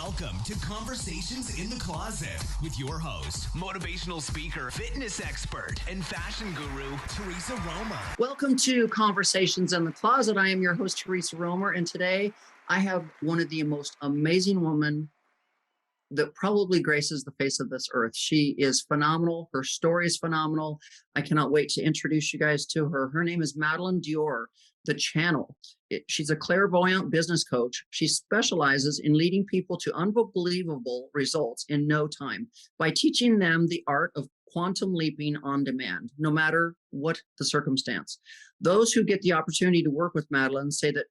Welcome to Conversations in the Closet with your host, motivational speaker, fitness expert, and fashion guru, Theresa Roemer. Welcome to Conversations in the Closet. I am your host, Theresa Roemer, and today I have one of the most amazing women that probably graces the face of this earth. She is phenomenal. Her story is phenomenal. I cannot wait to introduce you guys to her. Her name is Madelin Dior, the channel. She's a clairvoyant business coach. She specializes in leading people to unbelievable results in no time by teaching them the art of quantum leaping on demand, no matter what the circumstance. Those who get the opportunity to work with Madelin say that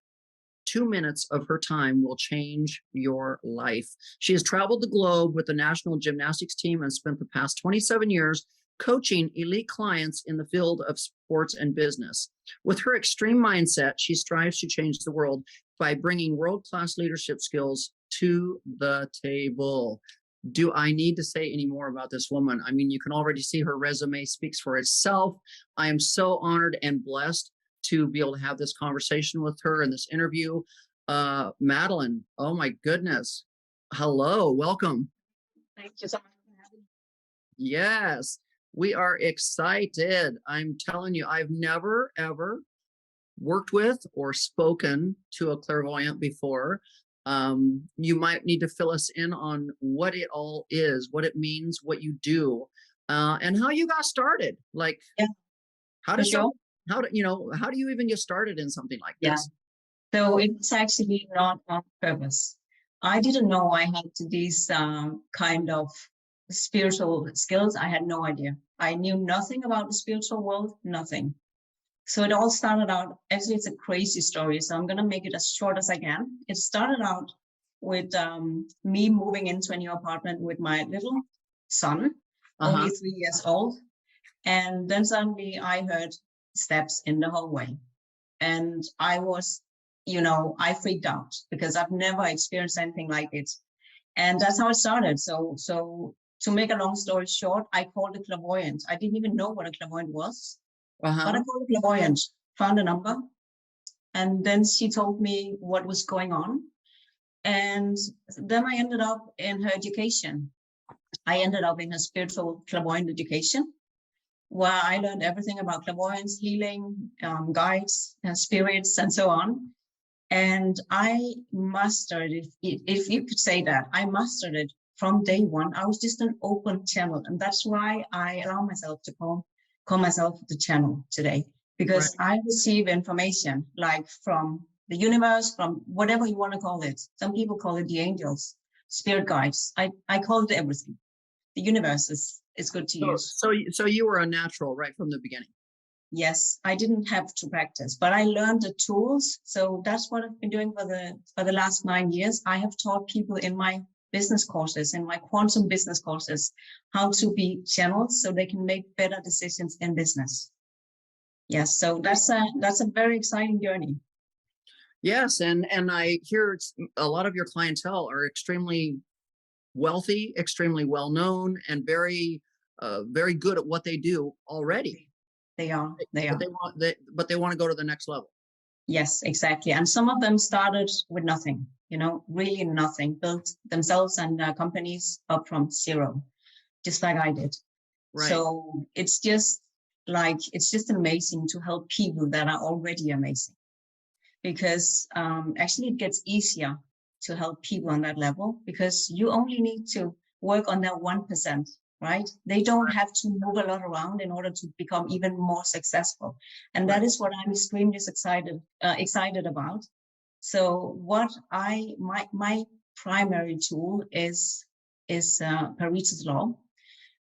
2 minutes of her time will change your life. She has traveled the globe with the national gymnastics team and spent the past 27 years coaching elite clients in the field of sports and business. With her extreme mindset, she strives to change the world by bringing world-class leadership skills to the table. Do I need to say any more about this woman? I mean, you can already see her resume speaks for itself. I am so honored and blessed to be able to have this conversation with her in this interview. Madelin, oh my goodness. Hello, welcome. Thank you so much for having me. Yes, we are excited. I'm telling you, I've never, ever worked with or spoken to a clairvoyant before. You might need to fill us in on what it all is, what it means, what you do, and how you got started. Like, Yeah, how for does sure. how do you even get started in something like Yeah. this? So it's actually not on purpose. I didn't know I had these kind of spiritual skills. I had no idea. I knew nothing about the spiritual world, nothing. So it all started out, actually, it's a crazy story. So I'm going to make it as short as I can. It started out with me moving into a new apartment with my little son, only 3 years old. And then suddenly I heard steps in the hallway. And I was, I freaked out because I've never experienced anything like it. And that's how it started. So to make a long story short, I called a clairvoyant. I didn't even know what a clairvoyant was, but I called a clairvoyant, found a number, and then she told me what was going on. And then I ended up in her education. I ended up in a spiritual clairvoyant education, where I learned everything about clairvoyance, healing, guides, and spirits, and so on. And I mastered it, if you could say that. I mastered it from day one. I was just an open channel. And that's why I allow myself to call myself the channel today, because I receive information like from the universe, from whatever you want to call it. Some people call it the angels, spirit guides. I call it everything. The universe is good to use. So you were a natural right from the beginning. Yes, I didn't have to practice, but I learned the tools. So that's what I've been doing for the last 9 years. I have taught people in my business courses, in my quantum business courses, how to be channels so they can make better decisions in business. Yes, so that's a very exciting journey. Yes, and I hear a lot of your clientele are extremely wealthy, extremely well known, and very good at what they do already. They are. But they want to go to the next level. Yes, exactly. And some of them started with nothing, really nothing, built themselves and companies up from zero, just like I did. Right. So it's just amazing to help people that are already amazing, because actually it gets easier to help people on that level, because you only need to work on that 1%. Right? They don't have to move a lot around in order to become even more successful. And that is what I'm extremely excited about. So my primary tool is Pareta's law,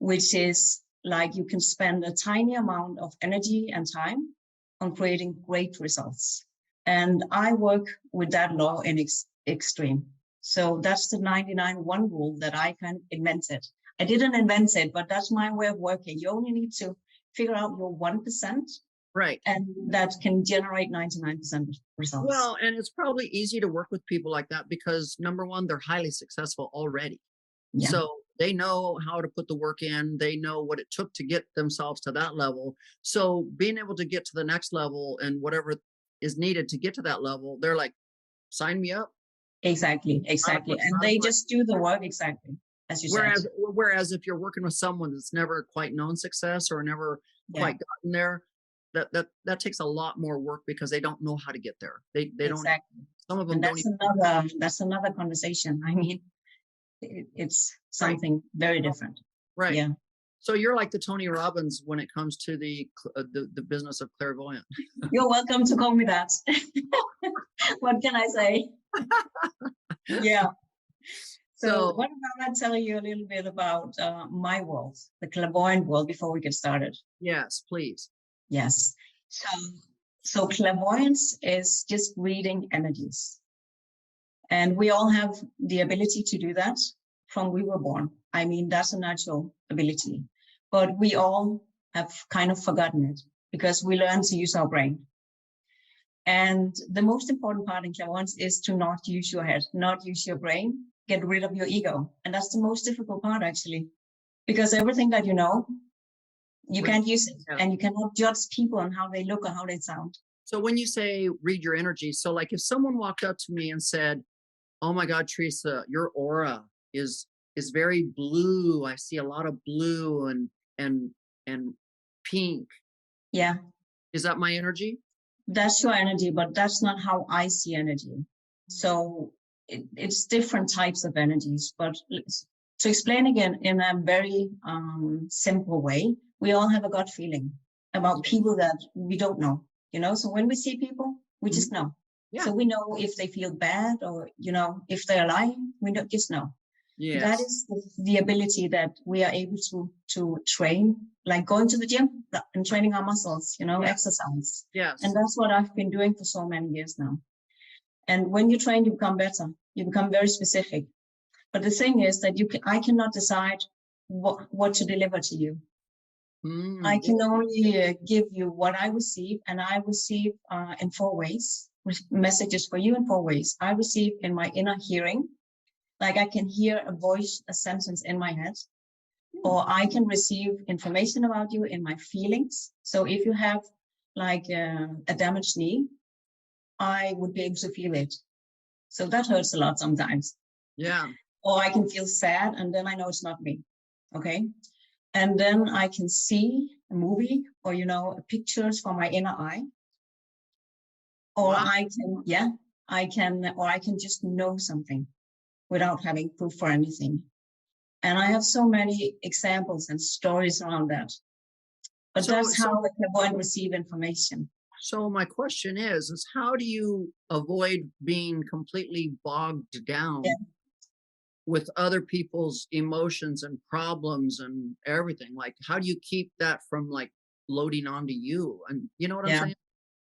which is like you can spend a tiny amount of energy and time on creating great results. And I work with that law in extreme. So that's the 99-1 rule that I kind of invented. I didn't invent it, but that's my way of working. You only need to figure out your 1%. Right. And that can generate 99% results. Well, and it's probably easy to work with people like that because, number one, they're highly successful already. Yeah. So they know how to put the work in. They know what it took to get themselves to that level. So being able to get to the next level and whatever is needed to get to that level, they're like, sign me up. Exactly. And they just do the work exactly as you said. Whereas if you're working with someone that's never quite known success or never quite gotten there, that takes a lot more work because they don't know how to get there. They don't. Some of them don't. That's another conversation. I mean, it's something very different. Right. Yeah. So you're like the Tony Robbins when it comes to the business of clairvoyant. You're welcome to call me that. What can I say? Yeah. So what about I tell you a little bit about my world, the clairvoyant world, before we get started? Yes, please. Yes. So clairvoyance is just reading energies. And we all have the ability to do that from we were born. I mean, that's a natural ability. But we all have kind of forgotten it because we learn to use our brain. And the most important part in clairvoyance is to not use your head, not use your brain, get rid of your ego. And that's the most difficult part, actually, because everything that you know, you can't use it, and you cannot judge people on how they look or how they sound. So when you say read your energy, so like if someone walked up to me and said, "Oh my God, Theresa, your aura is very blue. I see a lot of blue and pink." Yeah. Is that my energy? That's your energy, but that's not how I see energy. So it's different types of energies. But to explain again in a very simple way, we all have a gut feeling about people that we don't know, you know? So when we see people, we just know. Yeah. So we know if they feel bad or, you know, if they're lying, we don't just know. Yes. That is the ability that we are able to train, like going to the gym and training our muscles, you know, exercise. Yes. And that's what I've been doing for so many years now. And when you train, you become better. You become very specific. But the thing is that I cannot decide what to deliver to you. I can only give you what I receive, and I receive in 4 ways, messages for you in 4 ways. I receive in my inner hearing, like I can hear a voice, a sentence in my head, or I can receive information about you in my feelings. So if you have like a damaged knee, I would be able to feel it. So that hurts a lot sometimes. Yeah. Or I can feel sad, and then I know it's not me. Okay. And then I can see a movie or, you know, pictures from my inner eye. Or I can just know something without having proof for anything. And I have so many examples and stories around that. But that's how the clairvoyant receive information. So my question is how do you avoid being completely bogged down with other people's emotions and problems and everything? Like, how do you keep that from like loading onto you? And you know what I'm saying?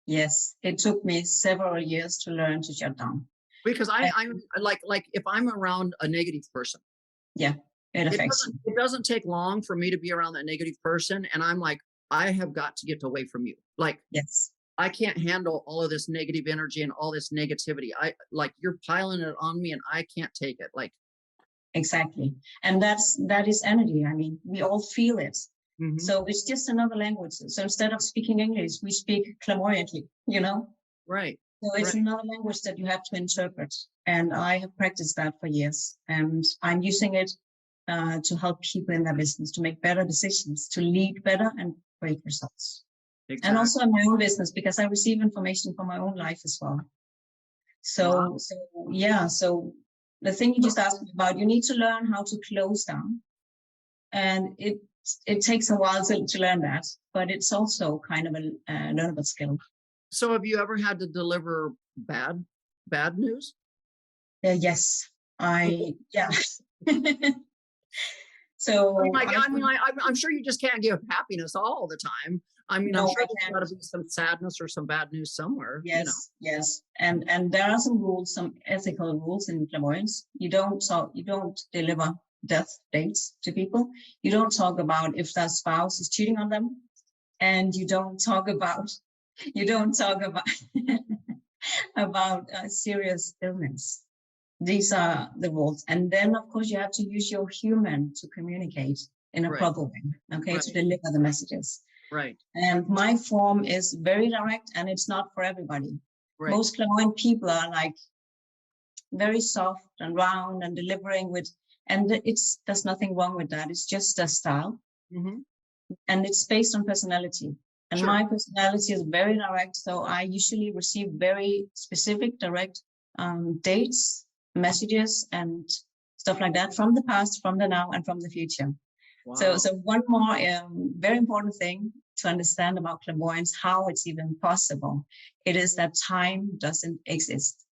Yes, it took me several years to learn to shut down. Because I'm like if I'm around a negative person, it affects you. It doesn't take long for me to be around that negative person, and I'm like, I have got to get away from you. Like, I can't handle all of this negative energy and all this negativity. You're piling it on me, and I can't take it. Like, exactly, and that is energy. I mean, we all feel it. Mm-hmm. So it's just another language. So instead of speaking English, we speak clairvoyantly. You know, right. So it's another language that you have to interpret. And I have practiced that for years. And I'm using it to help people in their business, to make better decisions, to lead better and great results. Exactly. And also in my own business, because I receive information from my own life as well. So the thing you just asked me about, you need to learn how to close down. And it takes a while to learn that, but it's also kind of a learnable skill. So have you ever had to deliver bad news? Yes, So I'm sure you just can't give happiness all the time. I mean, I'm sure there's got to be some sadness or some bad news somewhere. Yes, yes, and there are some rules, some ethical rules in clairvoyance. You don't deliver death dates to people. You don't talk about if their spouse is cheating on them, and you don't talk about about serious illness. These are the rules. And then, of course, you have to use your human to communicate in a proper way, to deliver the messages. Right. And my form is very direct, and it's not for everybody. Right. Most clairvoyant people are like, very soft and round and delivering with, and there's nothing wrong with that. It's just a style. Mm-hmm. And it's based on personality. And Sure. my personality is very direct. So I usually receive very specific, direct dates, messages, and stuff like that from the past, from the now, and from the future. Wow. So one more very important thing to understand about clairvoyance, how it's even possible, it is that time doesn't exist.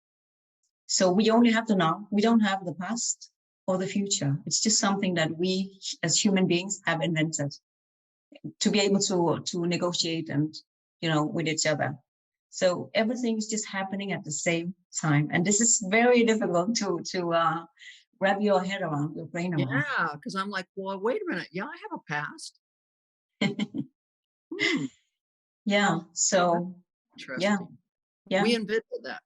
So we only have the now. We don't have the past or the future. It's just something that we as human beings have invented to be able to negotiate and, with each other. So everything is just happening at the same time. And this is very difficult to wrap your head around, your brain around. Yeah, because I'm like, well, wait a minute. Yeah, I have a past. Yeah. So Interesting. Yeah. We invented that.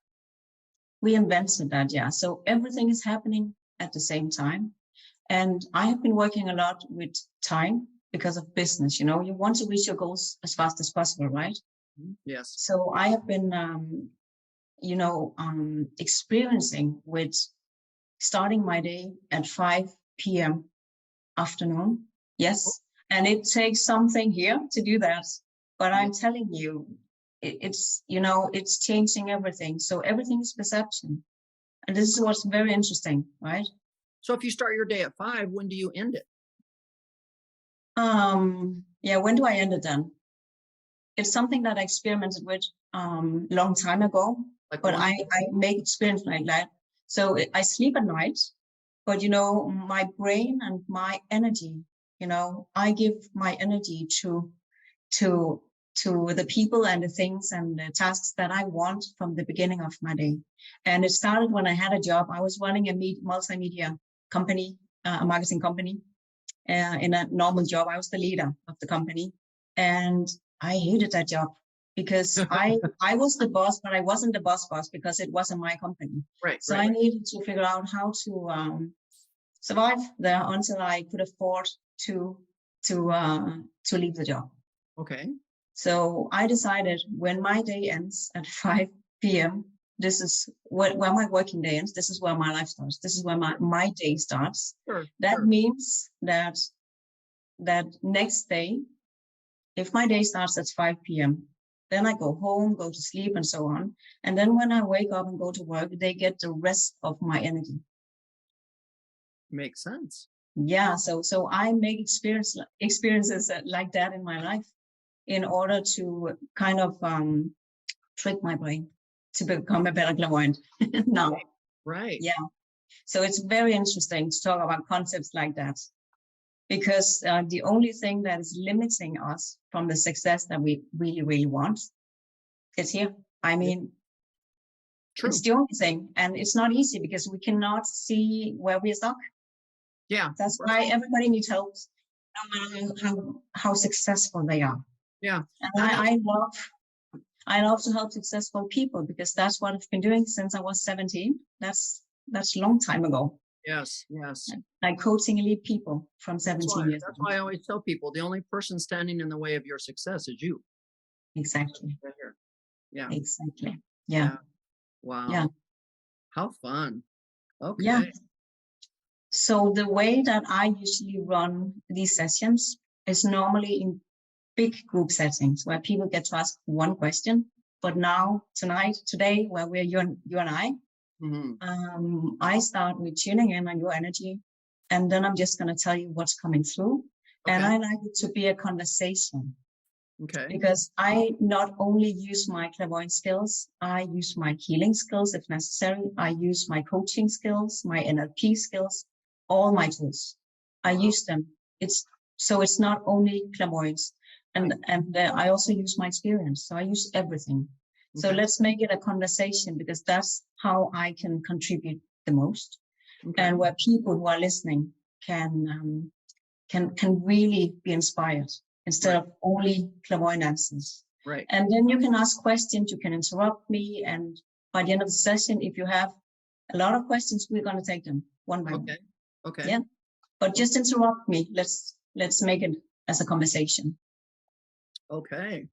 We invented that. Yeah. So everything is happening at the same time. And I have been working a lot with time because of business. You want to reach your goals as fast as possible, right? Yes. So I have been, experiencing with starting my day at 5 p.m. afternoon. Yes. And it takes something here to do that. But I'm telling you, it's changing everything. So everything is perception. And this is what's very interesting, right? So if you start your day at 5, when do you end it? When do I end it then? It's something that I experimented with long time ago, but I make experience like that. So I sleep at night, but my brain and my energy, I give my energy to the people and the things and the tasks that I want from the beginning of my day. And it started when I had a job. I was running a multimedia company, a marketing company. In a normal job, I was the leader of the company, and I hated that job because I was the boss, but I wasn't the boss because it wasn't my company. Right. So I needed to figure out how to survive there until I could afford to leave the job. Okay. So I decided when my day ends at 5 p.m., this is where my working day ends. This is where my life starts. This is where my day starts. Sure, that means that next day, if my day starts at 5 p.m., then I go home, go to sleep, and so on. And then when I wake up and go to work, they get the rest of my energy. Makes sense. Yeah. So I make experiences like that in my life in order to kind of trick my brain to become a better clairvoyant now. Right. Yeah. So it's very interesting to talk about concepts like that, because the only thing that is limiting us from the success that we really, really want is here. I mean, True. It's the only thing. And it's not easy because we cannot see where we're stuck. Yeah. That's why everybody needs help, no matter how successful they are. Yeah. And I love to help successful people because that's what I've been doing since I was 17. That's a long time ago. Yes. Like coaching elite people from 17 years. That's why I always tell people the only person standing in the way of your success is you. Exactly. Right here. Yeah. Exactly. Yeah. Wow. Yeah. How fun. Okay. Yeah. So the way that I usually run these sessions is normally in big group settings where people get to ask one question. But now, today, where we're you and I, I start with tuning in on your energy, and then I'm just going to tell you what's coming through. Okay. And I like it to be a conversation. Okay. Because I not only use my clairvoyant skills, I use my healing skills if necessary. I use my coaching skills, my NLP skills, all my tools. I use them. It's not only clairvoyance. And I also use my experience. So I use everything. Okay. So let's make it a conversation because that's how I can contribute the most. Okay. And where people who are listening can really be inspired instead of only clairvoyant answers. Right. And then you can ask questions, you can interrupt me. And by the end of the session, if you have a lot of questions, we're going to take them one by one. Okay. Yeah. But just interrupt me. Let's make it as a conversation. Okay.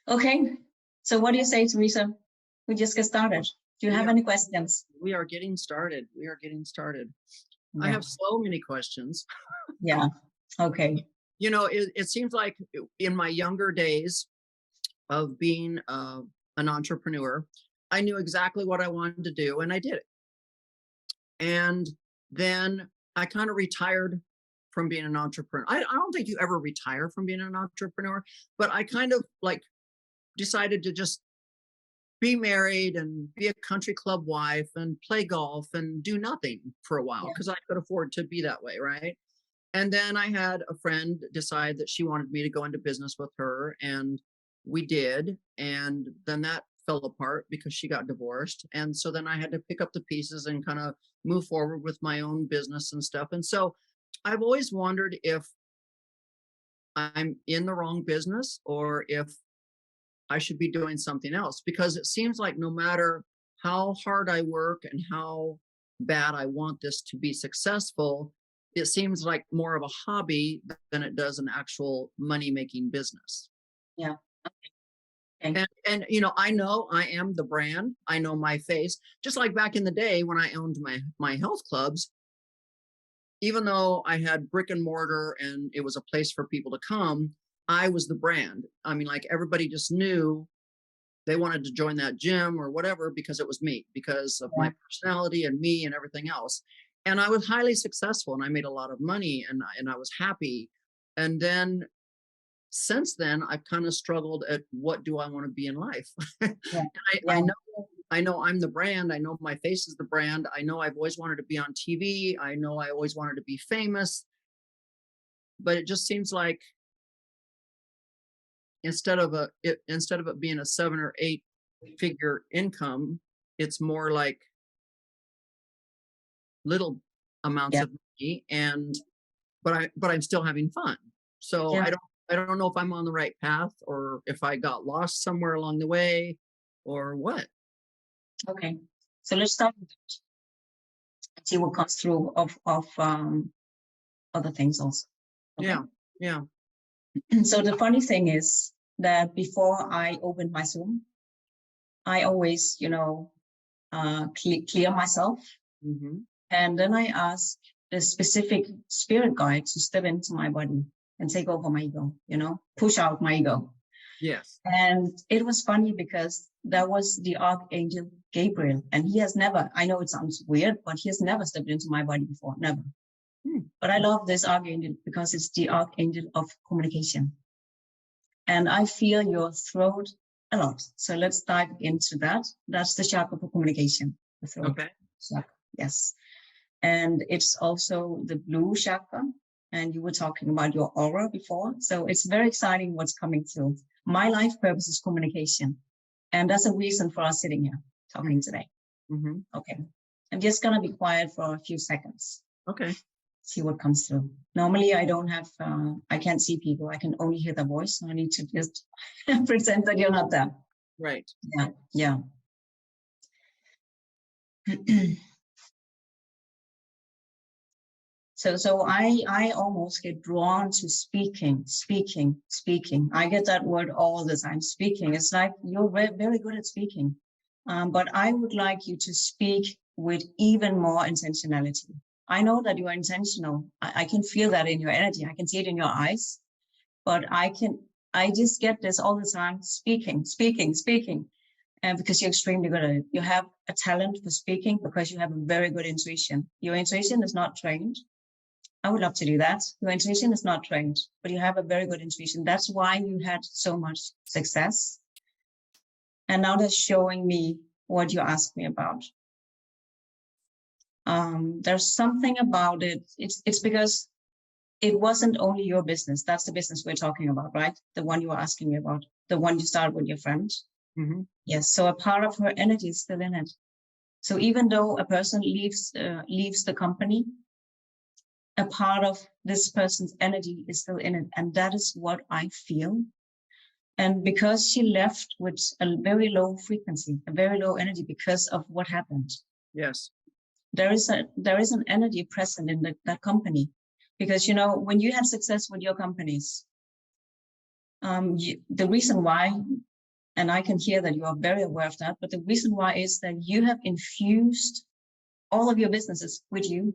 Okay. So what do you say, Theresa? We just get started. Do you have any questions? We are getting started. We are getting started. Yeah. I have so many questions. Yeah. Okay. You know, it seems like in my younger days of being an entrepreneur, I knew exactly what I wanted to do and I did it. And then I kind of retired from being an entrepreneur. I don't think you ever retire from being an entrepreneur, but I kind of like decided to just be married and be a country club wife and play golf and do nothing for a while because I could afford to be that way, right? And then I had a friend decide that she wanted me to go into business with her, and we did. And then that fell apart because she got divorced. And so then I had to pick up the pieces and kind of move forward with my own business and stuff. And so I've always wondered if I'm in the wrong business or if I should be doing something else, because it seems like no matter how hard I work and how bad I want this to be successful, it seems like more of a hobby than it does an actual money-making business. Yeah. Okay. And you know I am the brand. I know my face. Just like back in the day when I owned my health clubs, even though I had brick and mortar and it was a place for people to come, I was the brand. I mean, like everybody just knew they wanted to join that gym or whatever because it was me, because of my personality and me and everything else. And I was highly successful and I made a lot of money and I was happy. And then since then, I've kind of struggled at what do I want to be in life? I know I'm the brand. I know my face is the brand. I know I've always wanted to be on TV. I know I always wanted to be famous. But it just seems like instead of it being a 7 or 8 figure income, it's more like little amounts of money, but I'm still having fun. So I don't know if I'm on the right path or if I got lost somewhere along the way or what. Okay. So let's start with that and see what comes through of other things also. Okay? Yeah. So the funny thing is that before I opened my Zoom, I always, clear myself. Mm-hmm. And then I ask a specific spirit guide to step into my body and take over my ego, push out my ego. Yes. And it was funny because that was the Archangel Gabriel. And he has never, I know it sounds weird, but he has never stepped into my body before, never. But I love this Archangel because it's the Archangel of communication. And I feel your throat a lot. So let's dive into that. That's the chakra for communication. The throat. Okay. Chakra. Yes. And it's also the blue chakra. And you were talking about your aura before. So it's very exciting what's coming through. My life purpose is communication. And that's a reason for us sitting here talking today. Mm-hmm. Okay. I'm just going to be quiet for a few seconds. Okay. See what comes through. Normally, I don't have, I can't see people. I can only hear their voice. So I need to just pretend that you're not there. Right. Yeah. So I almost get drawn to speaking. I get that word all the time, speaking. It's like you're very good at speaking. But I would like you to speak with even more intentionality. I know that you are intentional. I can feel that in your energy. I can see it in your eyes. But I just get this all the time, speaking. And because you're extremely good at it. You have a talent for speaking because you have a very good intuition. Your intuition is not trained. I would love to do that. Your intuition is not trained, but you have a very good intuition. That's why you had so much success. And now they're showing me what you asked me about. There's something about it. It's because it wasn't only your business. That's the business we're talking about, right? The one you were asking me about, the one you started with your friend. Mm-hmm. Yes. So a part of her energy is still in it. So even though a person leaves the company, a part of this person's energy is still in it. And that is what I feel. And because she left with a very low frequency, a very low energy because of what happened. Yes. There is an energy present in that company. Because, when you had success with your companies, the reason why, And I can hear that you are very aware of that. But the reason why is that you have infused all of your businesses with you.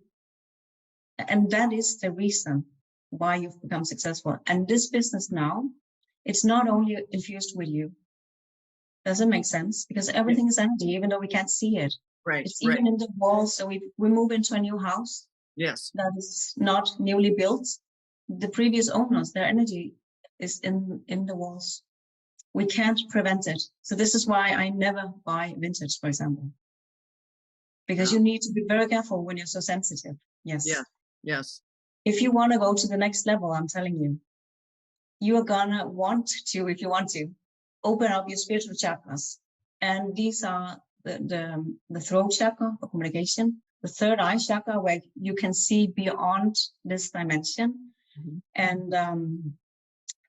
And that is the reason why you've become successful. And this business now, it's not only infused with you. Does it make sense? Because everything is energy, even though we can't see it. Right. It's even in the walls. So we move into a new house. Yes. That is not newly built. The previous owners, their energy is in the walls. We can't prevent it. So this is why I never buy vintage, for example. Because you need to be very careful when you're so sensitive. Yes. Yeah. Yes. If you want to go to the next level, I'm telling you, you are gonna want to, if you want to, open up your spiritual chakras. And these are the throat chakra for communication, the third eye chakra, where you can see beyond this dimension,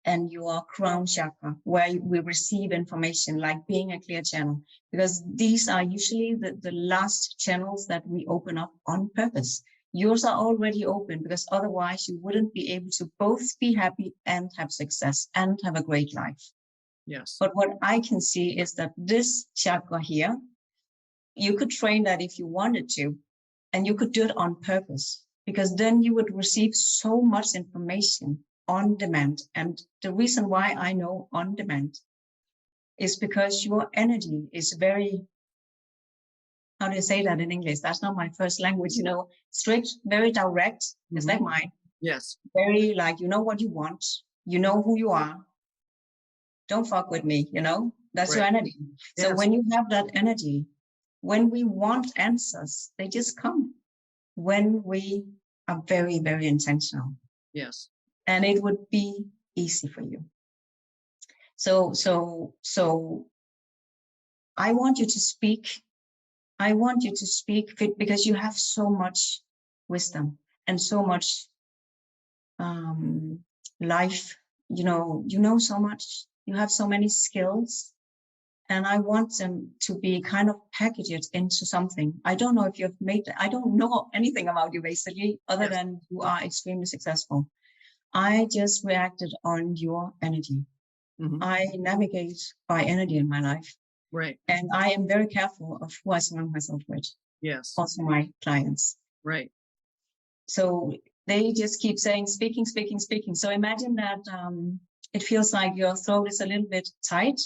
and your crown chakra, where we receive information, like being a clear channel, because these are usually the last channels that we open up on purpose. Yours are already open, because otherwise you wouldn't be able to both be happy and have success and have a great life. Yes. But what I can see is that this chakra here, you could train that if you wanted to, and you could do it on purpose, because then you would receive so much information on demand. And the reason why I know on demand is because your energy is very, how do you say that in English? That's not my first language, strict, very direct. It's like mine. Yes. Very like, you know what you want, you know who you are. Don't fuck with me, that's your energy. Yes. So when you have that energy, when we want answers, they just come when we are very, very intentional. Yes. And it would be easy for you. So I want you to speak. I want you to speak because you have so much wisdom and so much life. You know so much. You have so many skills. And I want them to be kind of packaged into something. I don't know if you've I don't know anything about you basically, other than you are extremely successful. I just reacted on your energy. I navigate by energy in my life. Right. And I am very careful of who I surround myself with. Yes. Also my clients. Right. So they just keep saying, speaking. So imagine that it feels like your throat is a little bit tight.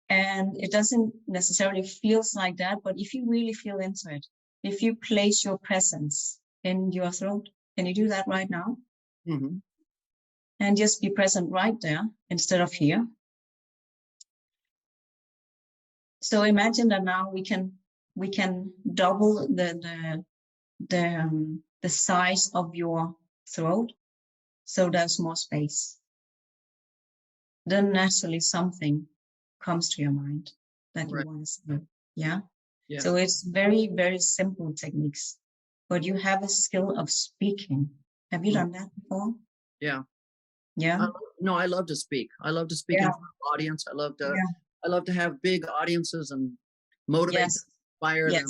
And it doesn't necessarily feels like that, but if you really feel into it, if you place your presence in your throat, can you do that right now? And just be present right there instead of here. So imagine that now we can double the size of your throat, so there's more space. Then naturally something comes to your mind that you want to say. Yeah. So it's very, very simple techniques, but you have a skill of speaking. Have you done that before? Yeah. No, I love to speak. I love to speak in front of an audience. I love to have big audiences and motivate them, inspire them.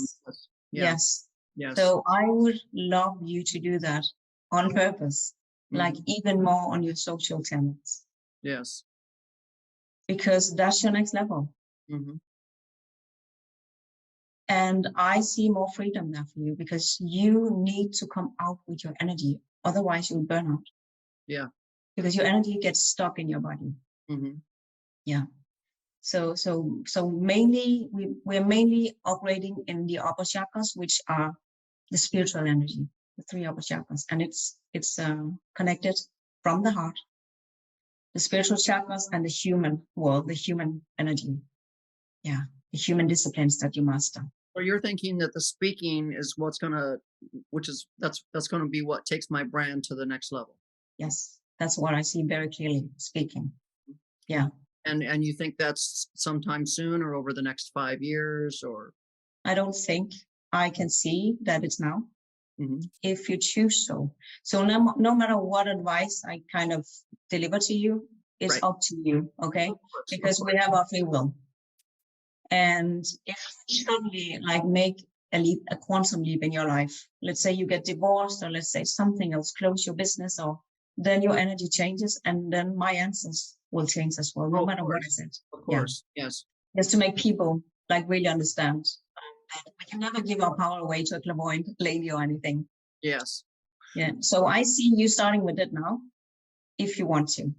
Yes. So I would love you to do that on purpose, like even more on your social channels. Yes. Because that's your next level. And I see more freedom there for you, because you need to come out with your energy. Otherwise you'll burn out. Yeah. Because your energy gets stuck in your body. Yeah. So mainly we're mainly operating in the upper chakras, which are the spiritual energy, the 3 upper chakras, and it's connected from the heart, the spiritual chakras, and the human world, the human energy. Yeah, the human disciplines that you master. Or you're thinking that the speaking is that's going to be what takes my brand to the next level. Yes, that's what I see very clearly, speaking. Yeah. And you think that's sometime soon, or over the next 5 years, or? I don't think. I can see that it's now, if you choose so. So no matter what advice I kind of deliver to you, it's up to you, okay? Because we have our free will. And if you suddenly make a quantum leap in your life, let's say you get divorced, or let's say something else, close your business, or then your energy changes, and then my answers will change as well, no matter what is it. Of course, yes. Just to make people like really understand that we can never give our power away to a clairvoyant lady or anything. Yes. Yeah. So I see you starting with it now, if you want to.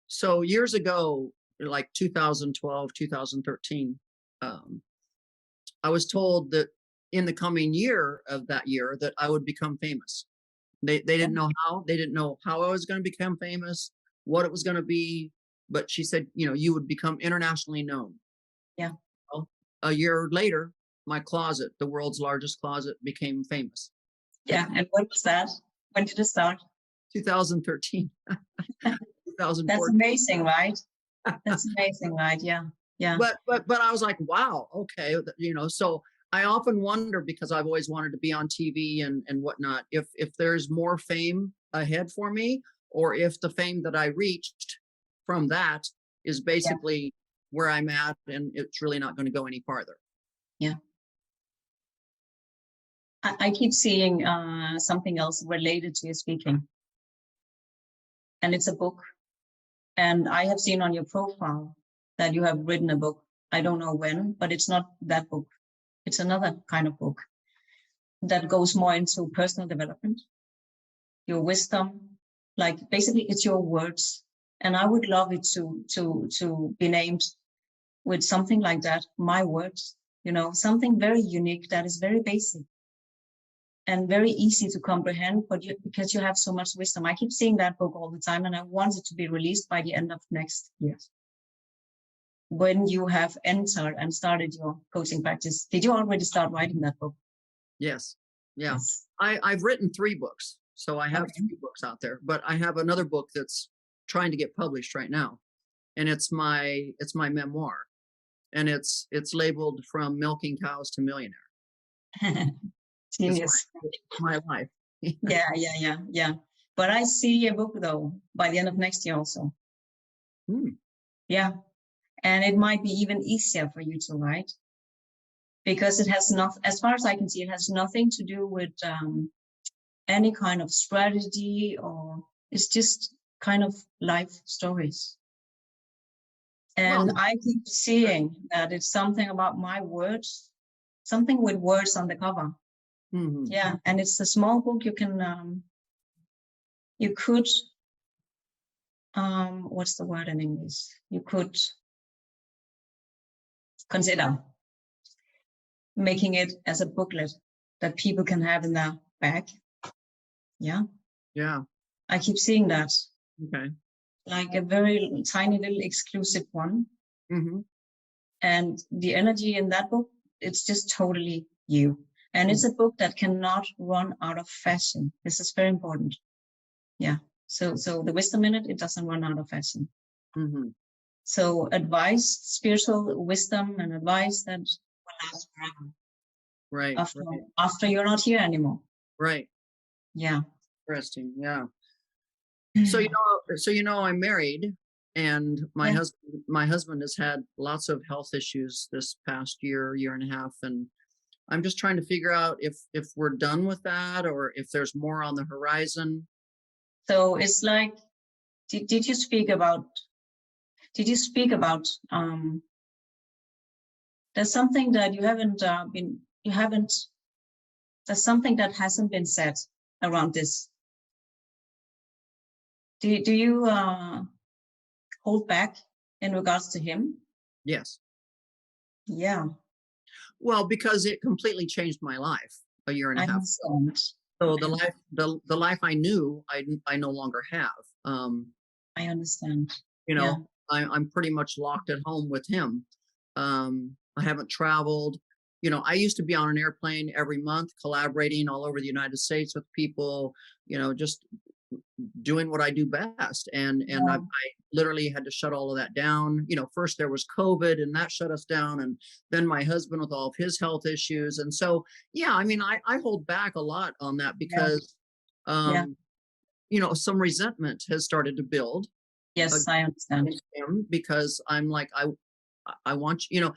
So years ago, like 2012, 2013, I was told that in the coming year of that year that I would become famous. They didn't know how. They didn't know how I was going to become famous, what it was going to be. But she said, you would become internationally known. Yeah. Well, a year later, my closet, the world's largest closet, became famous. Yeah. And when was that? When did it start? 2013. 2014. That's amazing, right? That's amazing, right? Yeah. Yeah. But I was like, wow, okay, so I often wonder, because I've always wanted to be on TV and whatnot, if there's more fame ahead for me, or if the fame that I reached from that is basically where I'm at, and it's really not going to go any farther. Yeah. I keep seeing something else related to your speaking. And it's a book. And I have seen on your profile that you have written a book. I don't know when, but it's not that book. It's another kind of book that goes more into personal development, your wisdom, like basically it's your words. And I would love it to be named with something like that, my words, something very unique that is very basic and very easy to comprehend, but because you have so much wisdom. I keep seeing that book all the time, and I want it to be released by the end of next year. When you have entered and started your coaching practice, did you already start writing that book? Yes. Yeah. Yes. I've written 3 books. So I have 3 books out there, but I have another book that's trying to get published right now. And it's my memoir. And it's labeled From Milking Cows to Millionaire. Genius. It's my life. Yeah. But I see a book though by the end of next year also. Yeah. And it might be even easier for you to write, because it has not, as far as I can see, it has nothing to do with any kind of strategy, or it's just kind of life stories. And I keep seeing that it's something about my words, something with words on the cover. Mm-hmm. Yeah. And it's a small book. You can, you could, what's the word in English? You could consider making it as a booklet that people can have in their bag. Yeah. Yeah. I keep seeing that. Okay. Like a very tiny little exclusive one. Mm-hmm. And the energy in that book, it's just totally you. And it's a book that cannot run out of fashion. This is very important. Yeah. So the wisdom in it, it doesn't run out of fashion. Mm-hmm. So advice, spiritual wisdom and advice that will last forever. Right. After you're not here anymore. Right. Yeah. Interesting. Yeah. So, I'm married, and my husband has had lots of health issues this past year and a half. And I'm just trying to figure out if we're done with that, or if there's more on the horizon. So it's like, did you speak about, there's something that there's something that hasn't been said around this. Do you hold back in regards to him? Yes. Yeah. Well, because it completely changed my life a year and a half ago. So the life I knew, I no longer have. I understand. I'm pretty much locked at home with him. I haven't traveled. I used to be on an airplane every month, collaborating all over the United States with people, just doing what I do best. And I literally had to shut all of that down. First there was COVID, and that shut us down. And then my husband with all of his health issues. And so, I hold back a lot on that, because, some resentment has started to build. Yes, I understand. Him, because I'm like, I want you,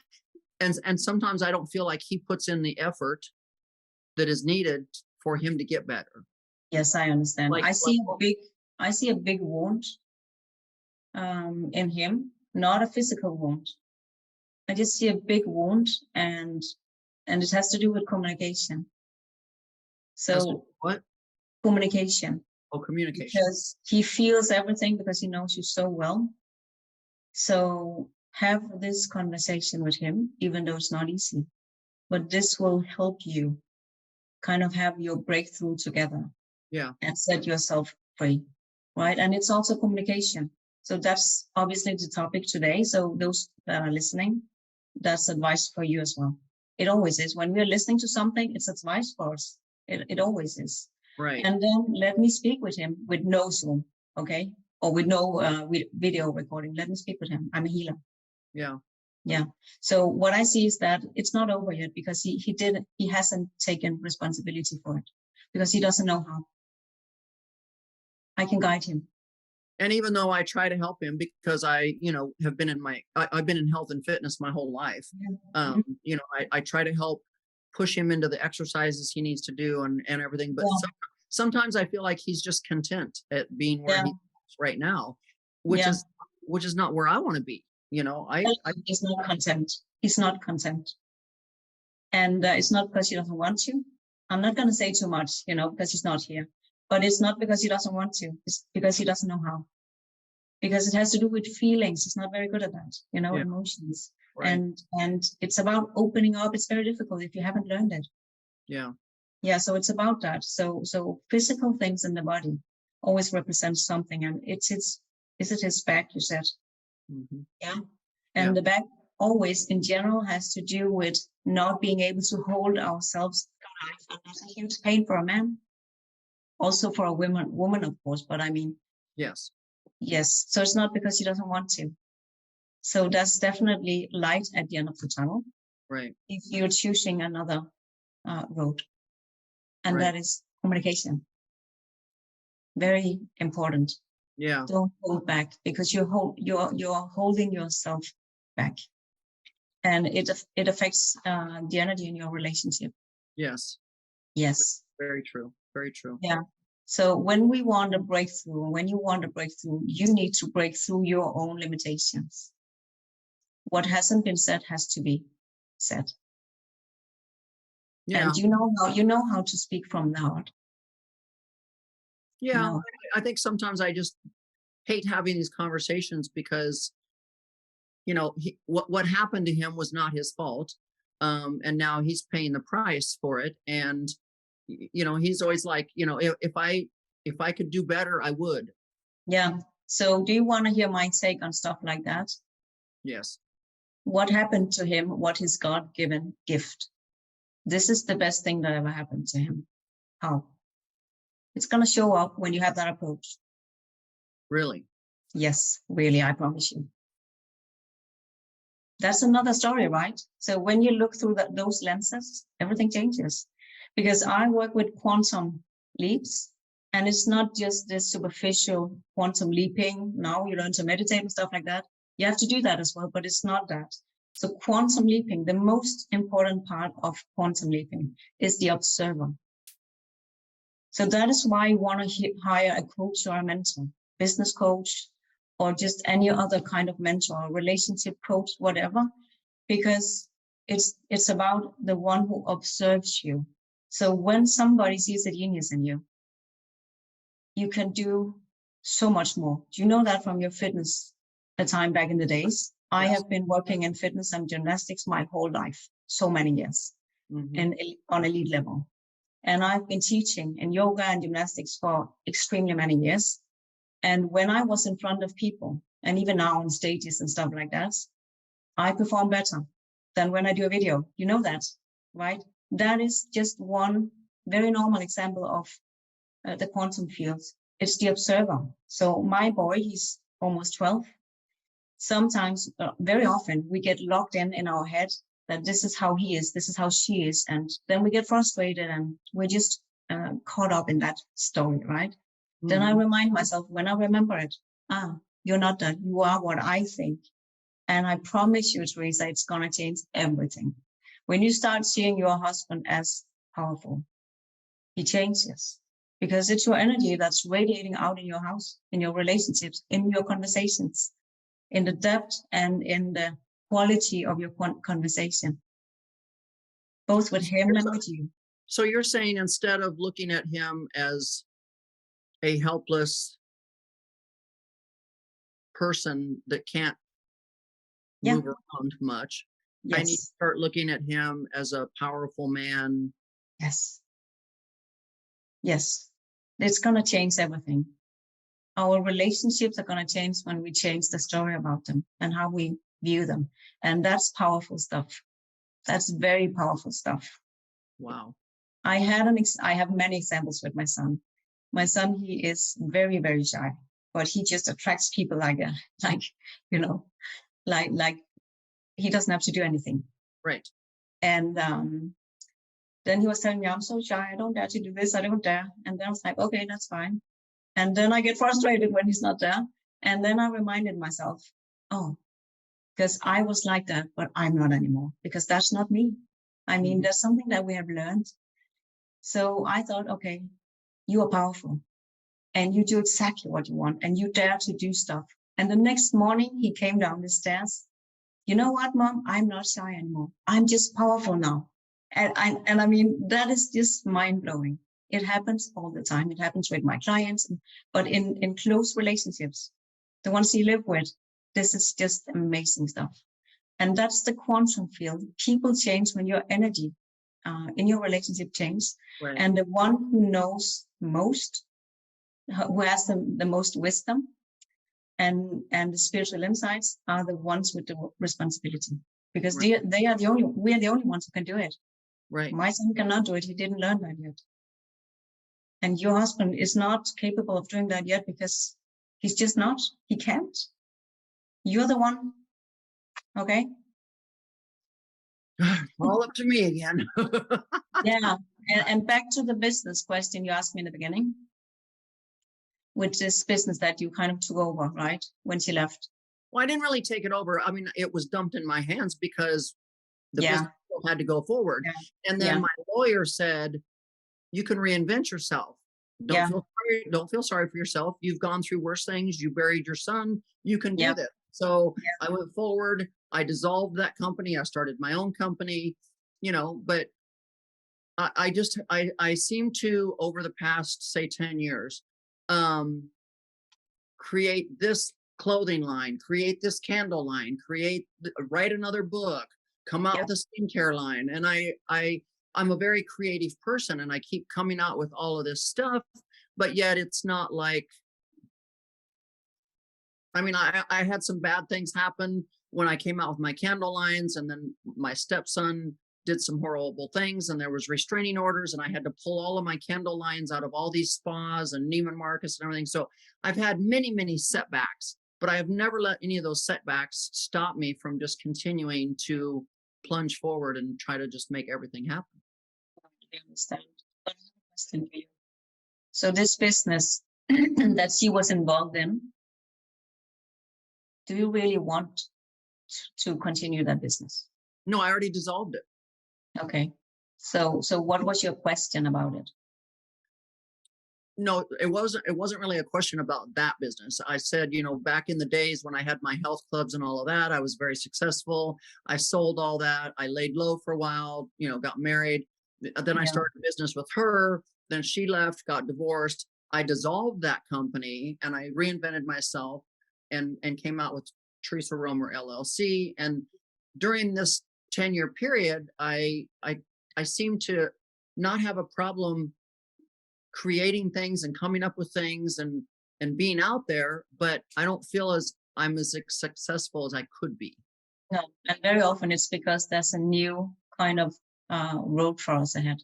and sometimes I don't feel like he puts in the effort that is needed for him to get better. Yes, I understand. I see a big wound in him, not a physical wound. I just see a big wound, and it has to do with communication. So what? Communication. Oh, communication. Because he feels everything because he knows you so well. So have this conversation with him, even though it's not easy. But this will help you kind of have your breakthrough together. Yeah. And set yourself free, right? And it's also communication. So that's obviously the topic today. So those that are listening, that's advice for you as well. It always is. When we're listening to something, it's advice for us. It always is. Right. And then let me speak with him with no Zoom, okay? Or with no video recording. Let me speak with him. I'm a healer. Yeah. Yeah. So what I see is that it's not over yet because he hasn't taken responsibility for it because he doesn't know how. I can guide him. And even though I try to help him because I, have been I've been in health and fitness my whole life. Yeah. I try to help push him into the exercises he needs to do and everything. But sometimes I feel like he's just content at being where he is right now, which is not where I want to be. He's not content. He's not content. And it's not because he doesn't want to. I'm not going to say too much, because he's not here. But it's not because he doesn't want to. It's because he doesn't know how. Because it has to do with feelings. He's not very good at that, emotions. Right. And it's about opening up. It's very difficult if you haven't learned it. Yeah. Yeah. So it's about that. So physical things in the body always represent something. And is it his back, you said? Mm-hmm. Yeah. And the back always in general has to do with not being able to hold ourselves through life. And that's a huge pain for a man. Also for a woman, of course, but I mean. Yes. Yes. So it's not because he doesn't want to. So that's definitely light at the end of the tunnel. Right. If you're choosing another road. And that is communication. Very important. Yeah. Don't hold back because you're holding yourself back. And it affects the energy in your relationship. Yes. Yes. Very true. Very true. Yeah. So when we want a breakthrough, when you want a breakthrough, you need to break through your own limitations. What hasn't been said has to be said. Yeah. And you know how to speak from the heart. Yeah. No. I think sometimes I just hate having these conversations because, what happened to him was not his fault. And now he's paying the price for it. And, he's always like, if I could do better, I would. Yeah. So do you want to hear my take on stuff like that? Yes. What happened to him? What his God-given gift? This is the best thing that ever happened to him. How? It's going to show up when you have that approach. Really? Yes, really, I promise you. That's another story, right? So when you look through those lenses, everything changes. Because I work with quantum leaps, and it's not just this superficial quantum leaping. Now you learn to meditate and stuff like that. You have to do that as well, but it's not that. So quantum leaping, the most important part of quantum leaping is the observer. So that is why you want to hire a coach or a mentor, business coach, or just any other kind of mentor, relationship coach, whatever, because it's about the one who observes you. So when somebody sees a genius in you, you can do so much more. Do you know that from your fitness time back in the days? Yes. I have been working in fitness and gymnastics my whole life, so many years, and on elite level. And I've been teaching in yoga and gymnastics for extremely many years. And when I was in front of people, and even now on stages and stuff like that, I perform better than when I do a video. You know that, right? That is just one very normal example of the quantum field. It's the observer. So my boy, he's almost 12. Sometimes, very often, we get locked in our head that this is how he is, this is how she is. And then we get frustrated and we're just caught up in that story, right? Then I remind myself when I remember it, you're not that. You are what I think. And I promise you, Theresa, it's going to change everything. When you start seeing your husband as powerful, he changes. because it's your energy that's radiating out in your house, in your relationships, in your conversations, in the depth and in the quality of your conversation, both with him and with you. So you're saying instead of looking at him as a helpless person that can't move around much, I need to start looking at him as a powerful man. Yes. Yes. It's going to change everything. Our relationships are going to change when we change the story about them and how we view them. And that's powerful stuff. That's very powerful stuff. Wow. I have many examples with my son. My son, he is very, very shy, but he just attracts people like he doesn't have to do anything. Right. And then he was telling me, I'm so shy. I don't dare to do this. I don't dare. And then I was like, okay, that's fine. And then I get frustrated when he's not there. And then I reminded myself, oh, because I was like that, but I'm not anymore, because that's not me. I mean, there's something that we have learned. So I thought, okay, you are powerful and you do exactly what you want and you dare to do stuff. And the next morning he came down the stairs. You know what, Mom? I'm not shy anymore. I'm just powerful now. And I mean, that is just mind blowing. It happens all the time. It happens with my clients, but in close relationships, the ones you live with, this is just amazing stuff. And that's the quantum field. People change when your energy in your relationship changes. Right. And the one who knows most, who has the most wisdom and the spiritual insights, are the ones with the responsibility. Because we are the only ones who can do it. Right. My son cannot do it. He didn't learn that yet. And your husband is not capable of doing that yet because he's just not. He can't. You're the one. Okay. All up to me again. Yeah. And back to the business question you asked me in the beginning, which is business that you kind of took over, right? When she left. Well, I didn't really take it over. I mean, it was dumped in my hands because the business had to go forward. Yeah. And then my lawyer said, you can reinvent yourself. Don't feel sorry for yourself. You've gone through worse things. You buried your son. You can do this. So I went forward. I dissolved that company. I started my own company, but I seem to, over the past, say, 10 years, create this clothing line, create this candle line, write another book, come out with a skincare line. And I'm a very creative person and I keep coming out with all of this stuff, but yet it's not like, I mean, I had some bad things happen when I came out with my candle lines, and then my stepson did some horrible things and there was restraining orders and I had to pull all of my candle lines out of all these spas and Neiman Marcus and everything. So I've had many, many setbacks, but I have never let any of those setbacks stop me from just continuing to plunge forward and try to just make everything happen. I understand. But I have a question for you. So this business that she was involved in, do you really want to continue that business? No, I already dissolved it. Okay. So what was your question about it? No, it wasn't really a question about that business. I said, back in the days when I had my health clubs and all of that, I was very successful. I sold all that. I laid low for a while, got married. Then I started a business with her. Then she left, got divorced. I dissolved that company and I reinvented myself and came out with Theresa Roemer LLC. And during this 10-year period, I seem to not have a problem creating things and coming up with things and being out there, but I don't feel as I'm as successful as I could be. No, and very often it's because there's a new kind of road for us ahead.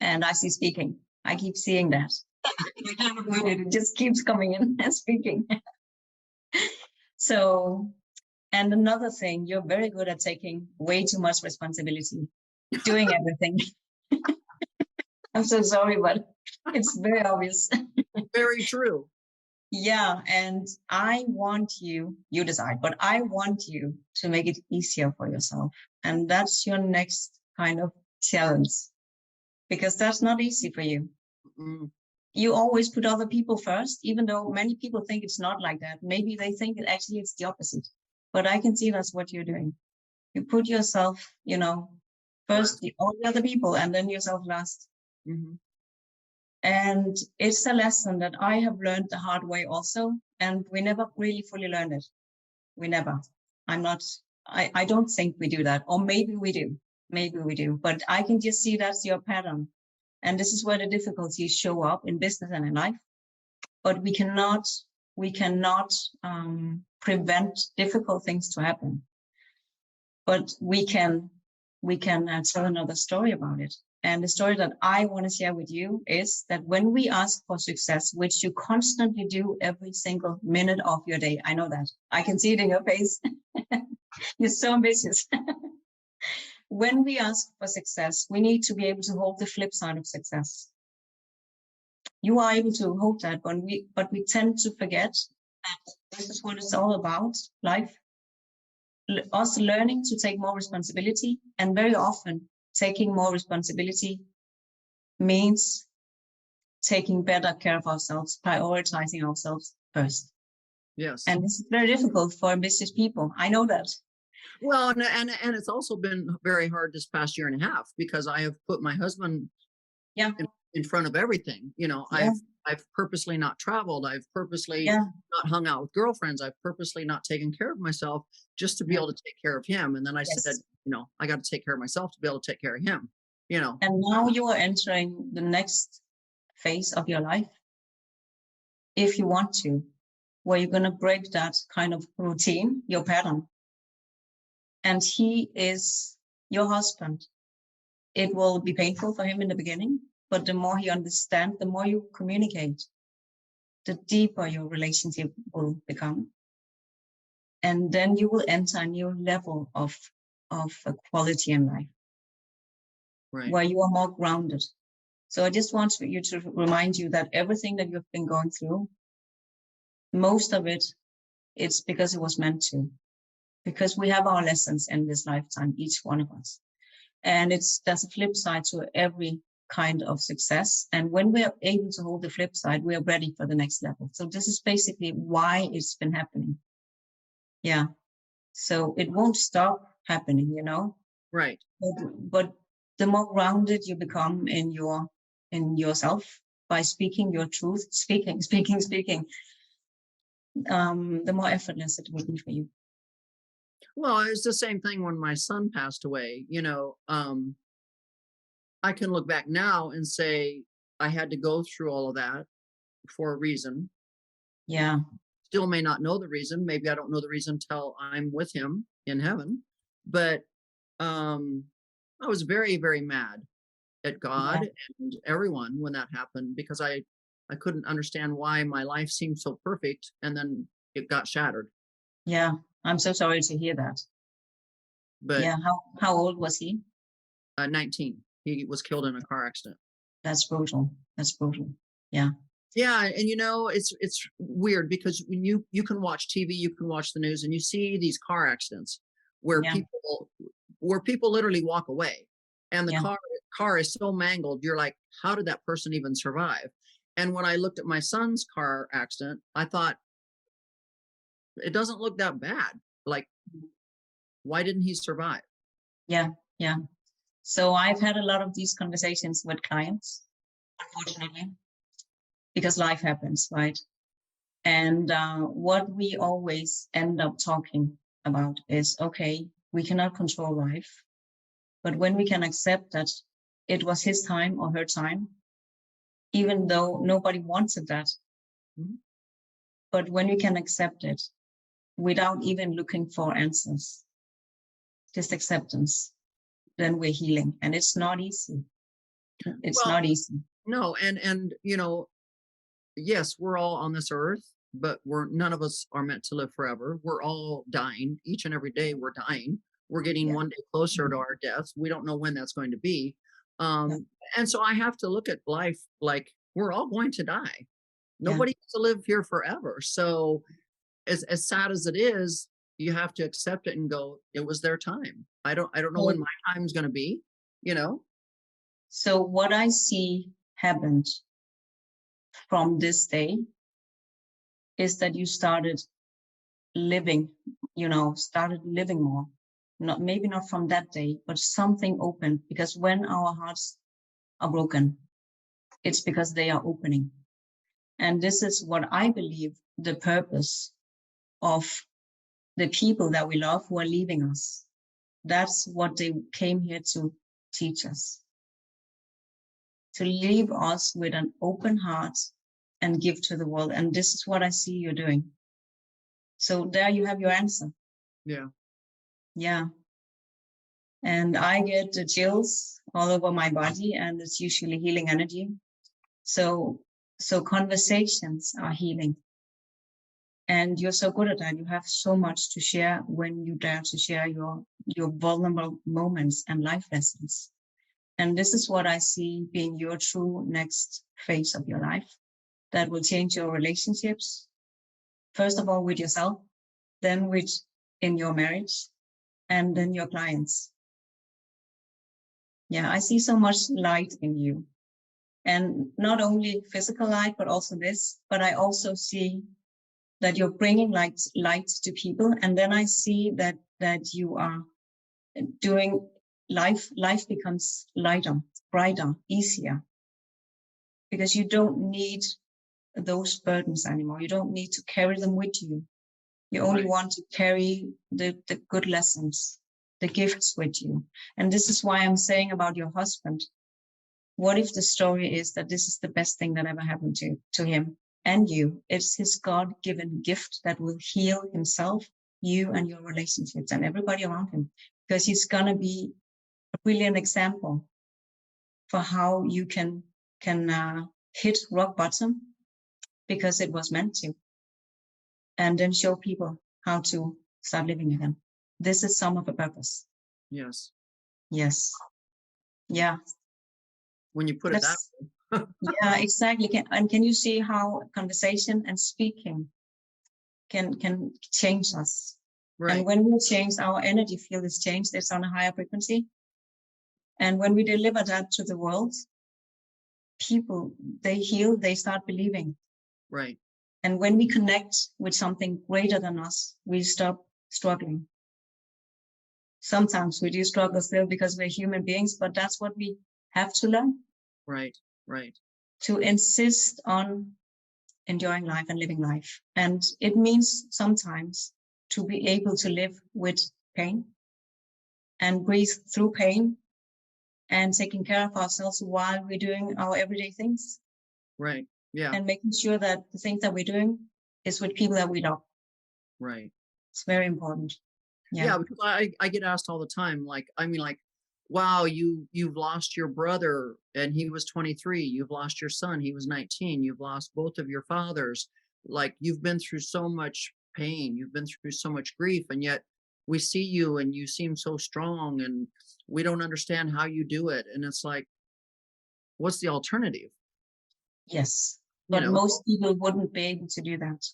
And I see speaking. I keep seeing that. I can't avoid it. It just keeps coming in and speaking. So, and another thing, you're very good at taking way too much responsibility, doing everything. I'm so sorry, but it's very obvious. Very true. Yeah, and I want you decide, but I want you to make it easier for yourself. And that's your next kind of challenge, because that's not easy for you. Mm. You always put other people first, even though many people think it's not like that. Maybe they think it actually it's the opposite. But I can see that's what you're doing. You put yourself, first, all the other people, and then yourself last. Mm-hmm. And it's a lesson that I have learned the hard way also. And we never really fully learned it. We never. I don't think we do that. Or maybe we do. Maybe we do. But I can just see that's your pattern. And this is where the difficulties show up in business and in life. But we cannot prevent difficult things to happen. But we can tell another story about it. And the story that I want to share with you is that when we ask for success, which you constantly do every single minute of your day, I know that. I can see it in your face. You're so ambitious. When we ask for success, we need to be able to hold the flip side of success. You are able to hold that, but we tend to forget that this is what it's all about, life. Us learning to take more responsibility, and very often taking more responsibility means taking better care of ourselves, prioritizing ourselves first. Yes. And this is very difficult for ambitious people. I know that. Well, and it's also been very hard this past year and a half because I have put my husband in front of everything. I've purposely not traveled. I've purposely not hung out with girlfriends. I've purposely not taken care of myself just to be able to take care of him. And then I said, I got to take care of myself to be able to take care of him, And now you are entering the next phase of your life, if you want to, where you're going to break that kind of routine, your pattern. And he is your husband. It will be painful for him in the beginning, but the more he understands, the more you communicate, the deeper your relationship will become. And then you will enter a new level of quality in life, where you are more grounded. So I just want you to remind you that everything that you've been going through, most of it, it's because it was meant to. Because we have our lessons in this lifetime, each one of us. And there's a flip side to every kind of success. And when we are able to hold the flip side, we are ready for the next level. So this is basically why it's been happening. Yeah. So it won't stop happening, Right. But the more grounded you become in yourself by speaking your truth, speaking, the more effortless it will be for you. Well, it's the same thing when my son passed away. I can look back now and say I had to go through all of that for a reason. Yeah. Still may not know the reason. Maybe I don't know the reason till I'm with him in heaven. But I was very, very mad at God and everyone when that happened because I couldn't understand why my life seemed so perfect and then it got shattered. Yeah. I'm so sorry to hear that. But how old was he? 19. He was killed in a car accident. That's brutal. Yeah. Yeah, and it's weird because when you can watch TV, you can watch the news, and you see these car accidents where people literally walk away, and the car is so mangled. You're like, how did that person even survive? And when I looked at my son's car accident, I thought, it doesn't look that bad. Like, why didn't he survive? Yeah. So I've had a lot of these conversations with clients, unfortunately, because life happens, right? And what we always end up talking about is, okay, we cannot control life, but when we can accept that it was his time or her time, even though nobody wanted that, but when we can accept it without even looking for answers, just acceptance, then we're healing. And it's not easy. It's not easy. No, and yes, we're all on this earth, but none of us are meant to live forever. We're all dying. Each and every day we're dying. We're getting one day closer to our deaths. We don't know when that's going to be. And so I have to look at life like we're all going to die. Nobody gets to live here forever. So as sad as it is, you have to accept it and go, it was their time. I don't know when my time's going to be, So what I see happened from this day is that you started living, started living more. Maybe not from that day, but something opened, because when our hearts are broken, it's because they are opening. And this is what I believe the purpose of the people that we love who are leaving us. That's what they came here to teach us. To leave us with an open heart and give to the world. And this is what I see you're doing. So there you have your answer. Yeah. Yeah. And I get the chills all over my body, and it's usually healing energy. So conversations are healing. And you're so good at that. You have so much to share when you dare to share your vulnerable moments and life lessons. And this is what I see being your true next phase of your life that will change your relationships. First of all, with yourself, then in your marriage, and then your clients. Yeah, I see so much light in you. And not only physical light, but also this. But I also see that you're bringing light to people. And then I see that you are doing life becomes lighter, brighter, easier. Because you don't need those burdens anymore. You don't need to carry them with you. You only want to carry the good lessons, the gifts with you. And this is why I'm saying about your husband. What if the story is that this is the best thing that ever happened to him and you? It's his God-given gift that will heal himself, you, and your relationships and everybody around him. Because he's going to be a brilliant example for how you can hit rock bottom because it was meant to. And then show people how to start living again. This is some of the purpose. Yes. Yes. Yeah. When you put it that way. Yeah, exactly. Can you see how conversation and speaking can change us? Right. And when we change, our energy field is changed. It's on a higher frequency. And when we deliver that to the world, people, they heal, they start believing. Right. And when we connect with something greater than us, we stop struggling. Sometimes we do struggle still because we're human beings, but that's what we have to learn. Right, right. To insist on enjoying life and living life. And it means sometimes to be able to live with pain and breathe through pain and taking care of ourselves while we're doing our everyday things. Right. Yeah. And making sure that the things that we're doing is with people that we love. Right. It's very important. Yeah, because I get asked all the time, wow, you've lost your brother and he was 23. You've lost your son, he was 19. You've lost both of your fathers. Like, you've been through so much pain. You've been through so much grief. And yet we see you and you seem so strong and we don't understand how you do it. And it's like, what's the alternative? Yes. But most people wouldn't be able to do that.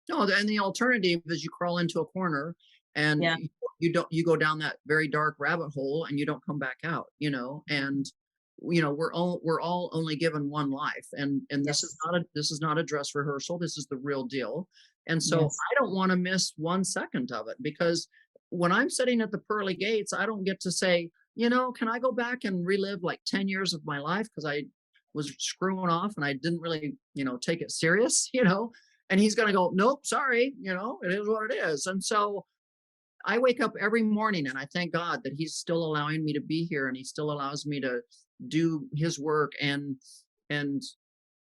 No, and the alternative is you crawl into a corner and you go down that very dark rabbit hole and you don't come back out, and we're all only given one life, and this is not a dress rehearsal. This is the real deal. And so I don't want to miss 1 second of it, because when I'm sitting at the pearly gates, I don't get to say, can I go back and relive like 10 years of my life because I was screwing off and I didn't really, take it serious, and he's going to go, nope, sorry, it is what it is. And so I wake up every morning and I thank God that he's still allowing me to be here and he still allows me to do his work. And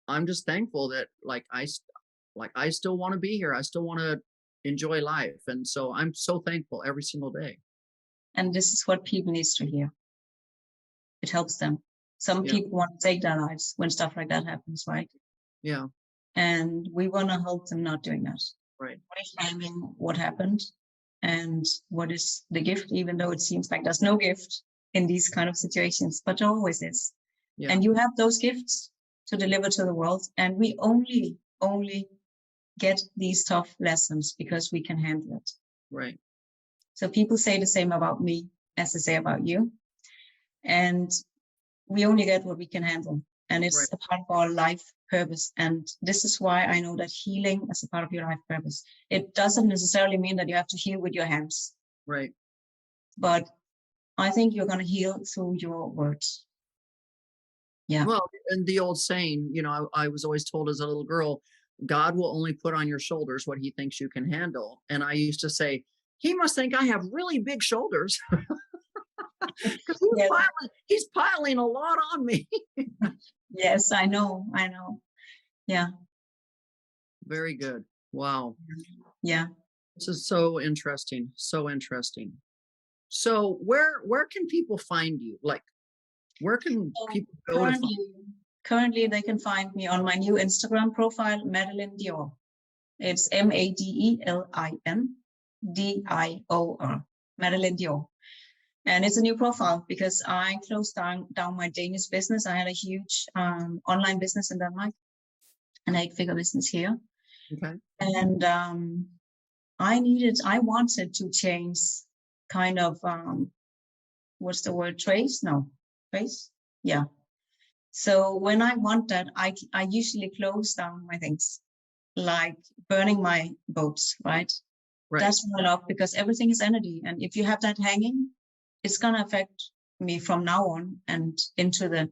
I'm just thankful that I still want to be here. I still want to enjoy life. And so I'm so thankful every single day. And this is what people need to hear. It helps them. Some people want to take their lives when stuff like that happens, right? Yeah. And we want to help them not doing that. Right. Reframing what happened and what is the gift, even though it seems like there's no gift in these kind of situations, but there always is. Yeah. And you have those gifts to deliver to the world. And we only get these tough lessons because we can handle it. Right. So people say the same about me as they say about you. And we only get what we can handle. And it's a part of our life purpose. And this is why I know that healing is a part of your life purpose. It doesn't necessarily mean that you have to heal with your hands. Right. But I think you're going to heal through your words. Yeah. Well, and the old saying, I was always told as a little girl, God will only put on your shoulders what he thinks you can handle. And I used to say, he must think I have really big shoulders because he's piling a lot on me. Yes, I know. Yeah. Very good. Wow. Yeah. This is so interesting. So interesting. So where can people find you? Like, where can people go to find you? Currently, they can find me on my new Instagram profile, Madelin Dior. It's Madelin Dior, Madelin Dior. And it's a new profile because I closed down my Danish business. I had a huge online business in Denmark, an 8-figure business here. Okay. And I wanted to change kind of, what's the word? Trace? Yeah. So when I want that, I usually close down my things, like burning my boats, right? That's what I love, because everything is energy. And if you have that hanging, it's going to affect me from now on and into the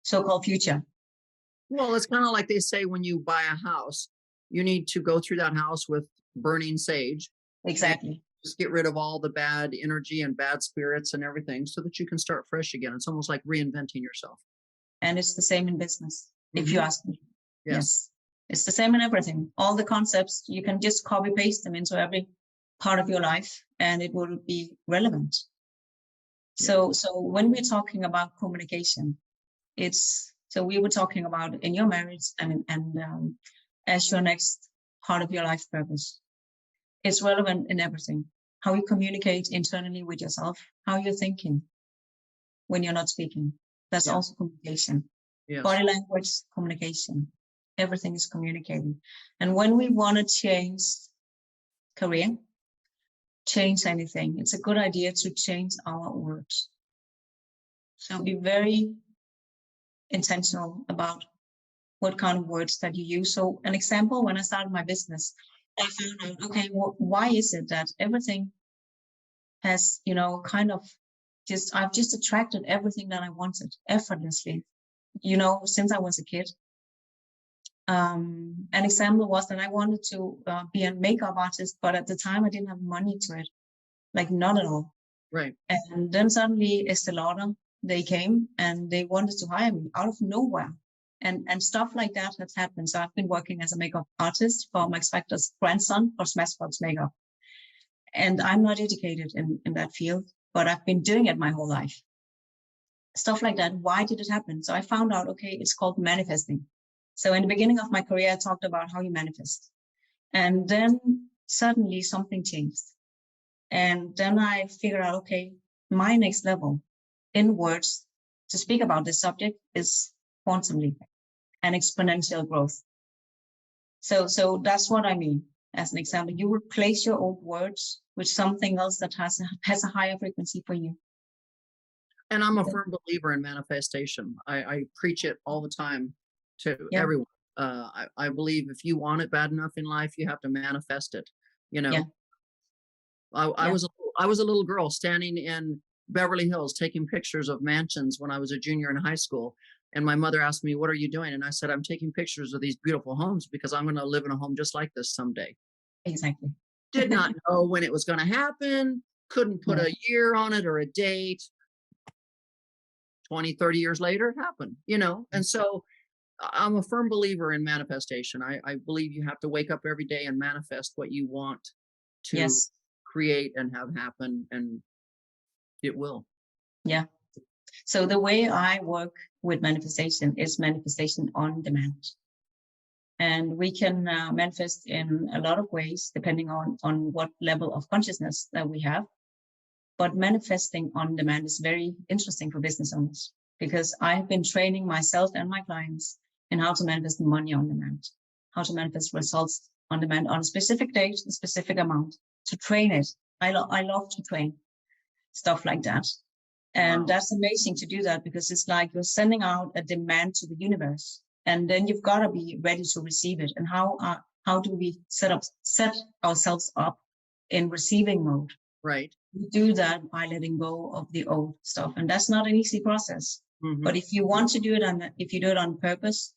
so-called future. Well, it's kind of like they say when you buy a house, you need to go through that house with burning sage. Exactly. Just get rid of all the bad energy and bad spirits and everything so that you can start fresh again. It's almost like reinventing yourself. And it's the same in business, if you ask me. Yes. It's the same in everything. All the concepts, you can just copy paste them into every part of your life and it will be relevant. So when we're talking about communication, so we were talking about in your marriage and as your next part of your life purpose. It's relevant in everything. How you communicate internally with yourself, how you're thinking when you're not speaking. That's also communication. Yes. Body language, communication. Everything is communicating. And when we want to change career, change anything, it's a good idea to change our words. So be very intentional about what kind of words that you use. So an example, when I started my business, I found out, okay, why is it that everything has, I've just attracted everything that I wanted effortlessly, since I was a kid. An example was that I wanted to be a makeup artist, but at the time I didn't have money to it, like not at all. Right. And then suddenly Estee Lauder, they came and they wanted to hire me out of nowhere. And stuff like that has happened. So I've been working as a makeup artist for Max Factor's grandson for Smashbox Makeup. And I'm not educated in that field, but I've been doing it my whole life. Stuff like that. Why did it happen? So I found out, okay, it's called manifesting. So in the beginning of my career, I talked about how you manifest. And then suddenly something changed. And then I figured out, okay, my next level in words to speak about this subject is quantum leap and exponential growth. So that's what I mean. As an example, you replace your old words with something else that has a higher frequency for you. And I'm a firm believer in manifestation. I preach it all the time to everyone. I believe if you want it bad enough in life, you have to manifest it. I was a little girl standing in Beverly Hills taking pictures of mansions when I was a junior in high school. And my mother asked me, "What are you doing?" And I said, "I'm taking pictures of these beautiful homes because I'm going to live in a home just like this someday." Exactly. Did not know when it was going to happen. Couldn't put a year on it or a date. 20, 30 years later, it happened, And so I'm a firm believer in manifestation. I believe you have to wake up every day and manifest what you want to create and have happen, and it will. Yeah. So the way I work with manifestation is manifestation on demand. And we can manifest in a lot of ways, depending on what level of consciousness that we have. But manifesting on demand is very interesting for business owners because I have been training myself and my clients in how to manifest money on demand, how to manifest results on demand on a specific date, a specific amount, to train it. I love to train stuff like that. And that's amazing to do that because it's like you're sending out a demand to the universe And then you've got to be ready to receive it. And how do we set ourselves up in receiving mode? Right. We do that by letting go of the old stuff. And that's not an easy process. Mm-hmm. But if you want to do it, and if you do it on purpose,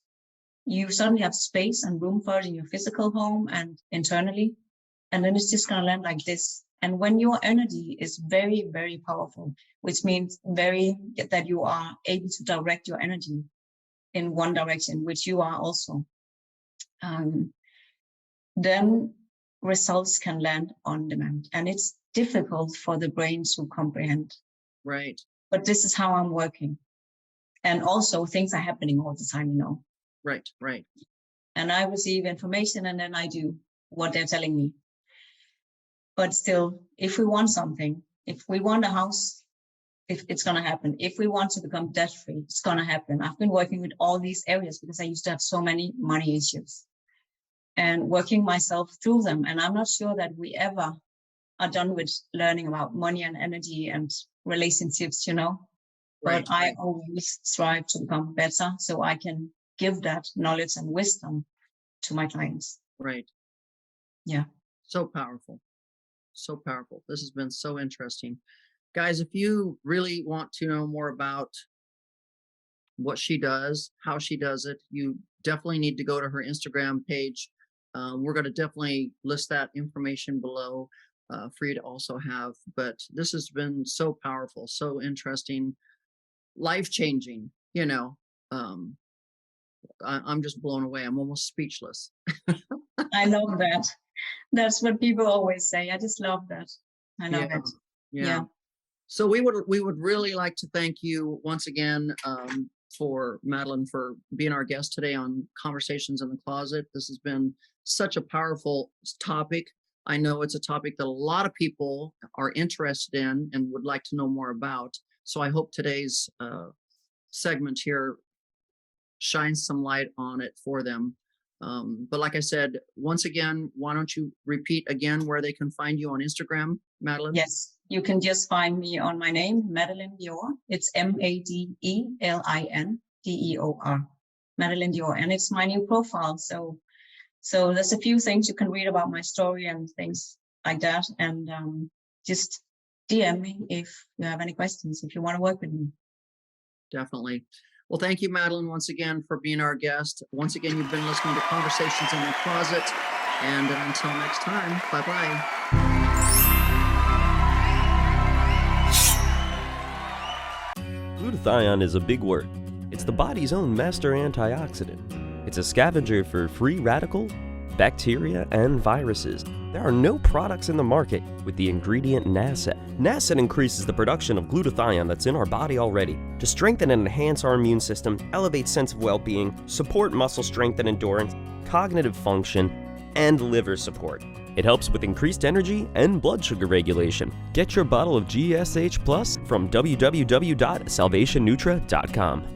you suddenly have space and room for it in your physical home and internally. And then it's just going to land like this. And when your energy is very, very powerful, which means that you are able to direct your energy in one direction, which you are also, then results can land on demand. And it's difficult for the brain to comprehend. Right. But this is how I'm working. And also things are happening all the time, Right, right. And I receive information and then I do what they're telling me. But still, if we want something, if we want a house, if it's going to happen. If we want to become debt-free, it's going to happen. I've been working with all these areas because I used to have so many money issues and working myself through them. And I'm not sure that we ever are done with learning about money and energy and relationships, Right, but I always strive to become better so I can give that knowledge and wisdom to my clients. Right. Yeah. So powerful. So powerful. This has been so interesting. Guys, if you really want to know more about what she does, how she does it, you definitely need to go to her Instagram page. We're going to definitely list that information below for you to also have. But this has been so powerful, so interesting, life-changing, I'm just blown away. I'm almost speechless. I love that. That's what people always say. I just love that. I love it. Yeah. So we would really like to thank you once again for Madelin for being our guest today on Conversations in the Closet. This has been such a powerful topic. I know it's a topic that a lot of people are interested in and would like to know more about. So I hope today's segment here shines some light on it for them. But like I said, once again, why don't you repeat again where they can find you on Instagram, Madelin? Yes, you can just find me on my name, Madelin Dior. It's Madelin Dior, Madelin Dior, and it's my new profile. So there's a few things you can read about my story and things like that. And just DM me if you have any questions, if you want to work with me. Definitely. Well, thank you, Madelin, once again for being our guest. Once again, you've been listening to Conversations in the Closet. And until next time, bye-bye. Glutathione is a big word. It's the body's own master antioxidant. It's a scavenger for free radical, bacteria, and viruses. There are no products in the market with the ingredient Nasset. Nasset increases the production of glutathione that's in our body already to strengthen and enhance our immune system, elevate sense of well-being, support muscle strength and endurance, cognitive function, and liver support. It helps with increased energy and blood sugar regulation. Get your bottle of GSH Plus from www.salvationnutra.com.